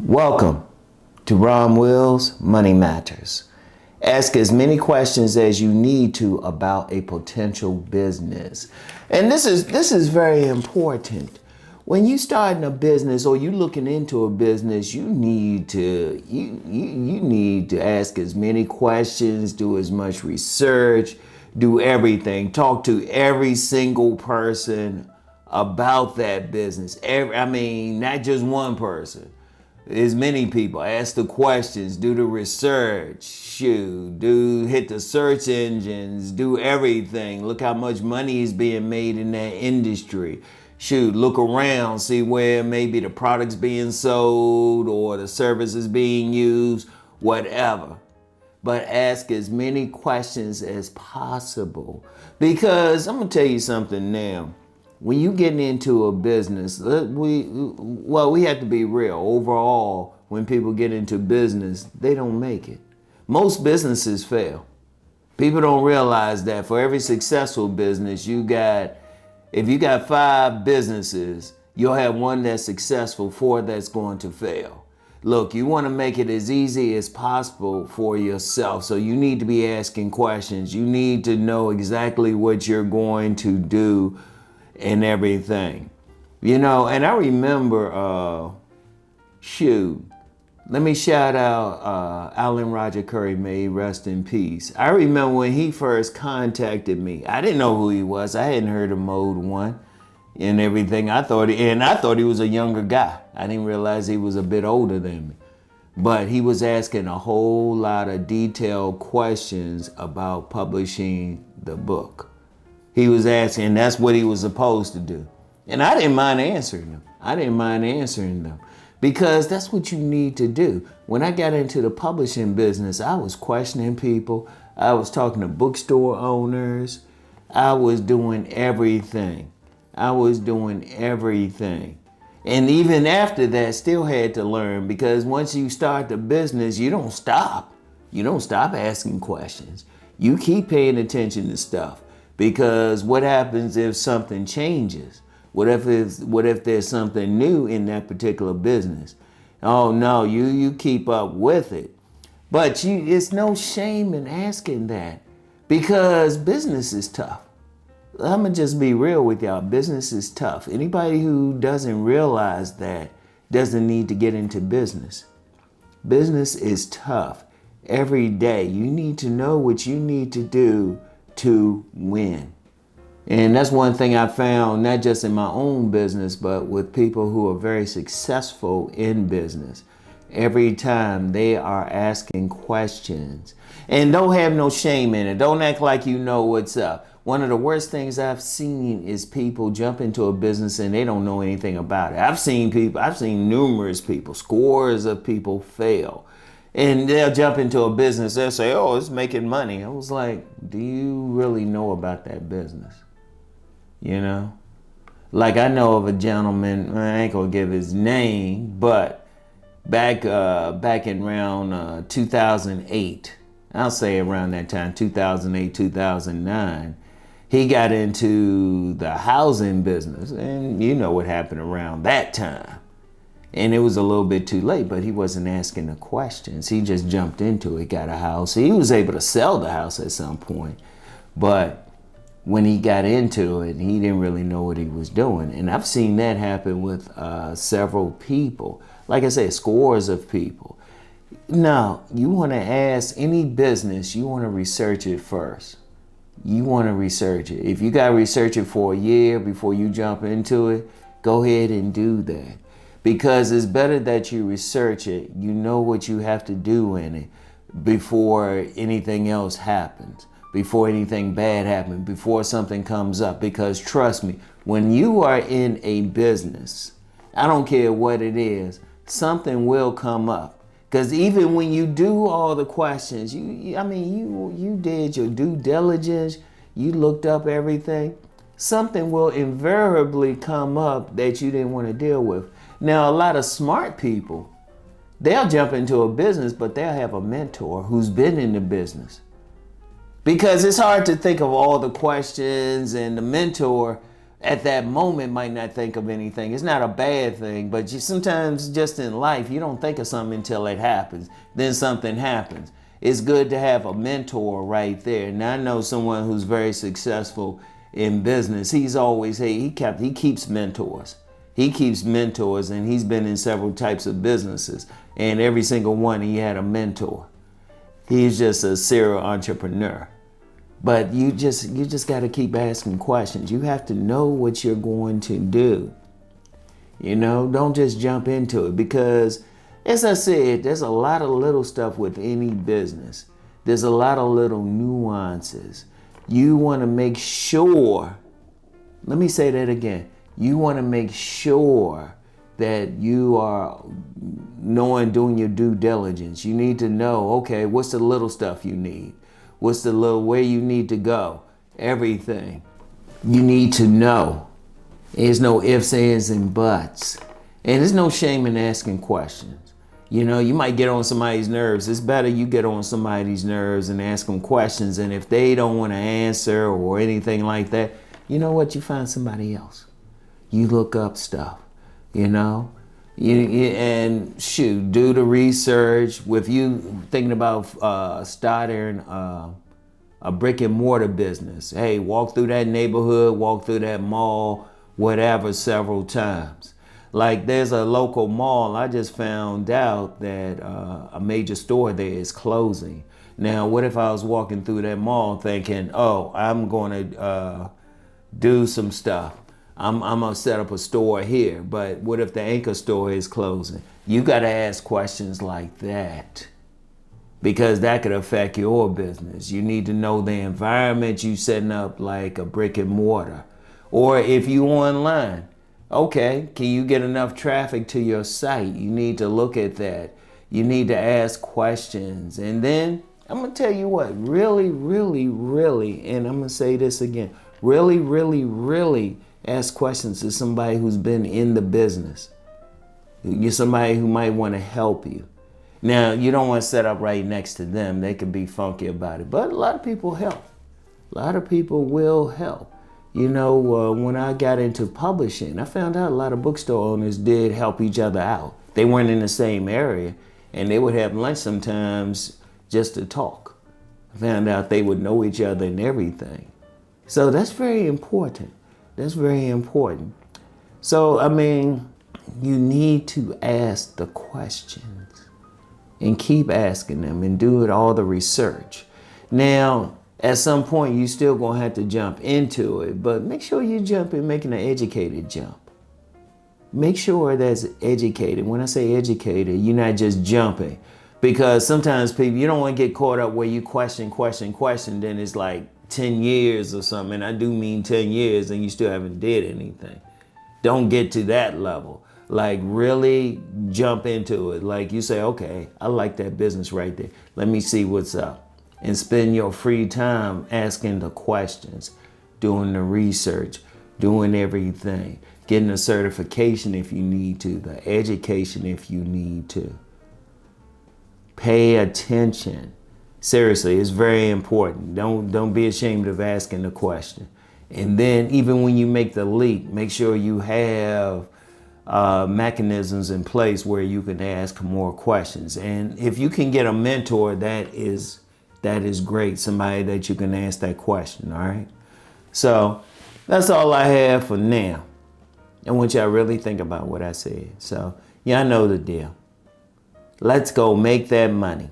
Welcome to Rom Wills Money Matters. Ask as many questions as you need to about a potential business. And this is very important. When you starting a business or you looking into a business, you need to ask as many questions, do as much research, do everything. Talk to every single person about that business. Not just one person. There's many people. Ask the questions, do the research, hit the search engines, do everything. Look how much money is being made in that industry. Look around, see where maybe the product's being sold or the service is being used, whatever. But ask as many questions as possible. Because I'm gonna tell you something now. When you get into a business, we have to be real. Overall, when people get into business, they don't make it. Most businesses fail. People don't realize that for every successful business, if you got 5 businesses, you'll have one that's successful, 4 that's going to fail. Look, you want to make it as easy as possible for yourself. So you need to be asking questions. You need to know exactly what you're going to do and everything. And I remember, let me shout out Alan Roger Curry, may he rest in peace. I remember when he first contacted me. I didn't know who he was. I hadn't heard of Mode 1 and everything. I thought he was a younger guy. I didn't realize he was a bit older than me. But he was asking a whole lot of detailed questions about publishing the book. He was asking, that's what he was supposed to do. And I didn't mind answering them. Because that's what you need to do. When I got into the publishing business, I was questioning people. I was talking to bookstore owners. I was doing everything. And even after that, still had to learn, because once you start the business, you don't stop. You don't stop asking questions. You keep paying attention to stuff. Because what happens if something changes? What if there's something new in that particular business? Oh no, you keep up with it. But it's no shame in asking that, because business is tough. I'm gonna just be real with y'all. Business is tough. Anybody who doesn't realize that doesn't need to get into business. Business is tough. Every day you need to know what you need to do to win. And that's one thing I found, not just in my own business, but with people who are very successful in business. Every time they are asking questions, and don't have no shame in it. Don't act like you know what's up. One of the worst things I've seen is people jump into a business and they don't know anything about it. I've seen numerous people, scores of people fail. And they'll jump into a business, they'll say, oh, it's making money. I was like, do you really know about that business? Like, I know of a gentleman, I ain't gonna give his name, but back in around 2008, I'll say around that time, 2008, 2009, he got into the housing business, and you know what happened around that time. And it was a little bit too late, but he wasn't asking the questions. He just jumped into it, got a house. He was able to sell the house at some point. But when he got into it, he didn't really know what he was doing. And I've seen that happen with several people. Like I said, scores of people. Now, you want to ask any business, you want to research it first. You want to research it. If you got to research it for a year before you jump into it, go ahead and do that. Because it's better that you research it, you know what you have to do in it before anything else happens, before anything bad happens, before something comes up. Because trust me, when you are in a business, I don't care what it is, something will come up. Because even when you do all the questions, you did your due diligence, you looked up everything, something will invariably come up that you didn't want to deal with. Now, a lot of smart people, they'll jump into a business, but they'll have a mentor who's been in the business. Because it's hard to think of all the questions, and the mentor at that moment might not think of anything. It's not a bad thing, but sometimes just in life, you don't think of something until it happens. Then something happens. It's good to have a mentor right there. Now I know someone who's very successful in business. He's always, he keeps mentors. He keeps mentors, and he's been in several types of businesses. And every single one, he had a mentor. He's just a serial entrepreneur. But you just got to keep asking questions. You have to know what you're going to do. You know, don't just jump into it, because, as I said, there's a lot of little stuff with any business. There's a lot of little nuances. You want to make sure, let me say that again. You want to make sure that you are doing your due diligence. You need to know, okay, what's the little stuff you need? What's the little, where you need to go? Everything. You need to know. There's no ifs, ands, and buts. And there's no shame in asking questions. You know, you might get on somebody's nerves. It's better you get on somebody's nerves and ask them questions. And if they don't want to answer or anything like that, you know what? You find somebody else. You look up stuff, you know? And shoot, do the research. With you thinking about starting a brick and mortar business, hey, walk through that neighborhood, walk through that mall, whatever, several times. Like, there's a local mall, I just found out that a major store there is closing. Now, what if I was walking through that mall thinking, oh, I'm going to do some stuff. I'm gonna set up a store here, but what if the anchor store is closing? You gotta ask questions like that, because that could affect your business. You need to know the environment you setting up, like a brick and mortar. Or if you online, okay, can you get enough traffic to your site? You need to look at that. You need to ask questions. And then I'm gonna tell you what, really, really, really, and I'm gonna say this again, really, really, really ask questions to somebody who's been in the business. You're somebody who might want to help you. Now, you don't want to set up right next to them. They can be funky about it. But a lot of people help. A lot of people will help. You know, when I got into publishing, I found out a lot of bookstore owners did help each other out. They weren't in the same area, and they would have lunch sometimes just to talk. I found out they would know each other and everything. So that's very important. That's very important. So, I mean, you need to ask the questions and keep asking them and do all the research. Now, at some point, you still gonna have to jump into it, but make sure you jump in making an educated jump. Make sure that's educated. When I say educated, you're not just jumping, because sometimes people, you don't want to get caught up where you question, then it's like 10 years or something. And I do mean 10 years and you still haven't did anything. Don't get to that level. Like, really jump into it. Like, you say, okay, I like that business right there. Let me see what's up. And spend your free time asking the questions, doing the research, doing everything, getting a certification if you need to, the education if you need to. Pay attention. Seriously, it's very important. Don't be ashamed of asking the question. And then even when you make the leap, make sure you have mechanisms in place where you can ask more questions. And if you can get a mentor, that is great. Somebody that you can ask that question, all right? So that's all I have for now. I want y'all to really think about what I said. So, yeah, I know the deal. Let's go make that money.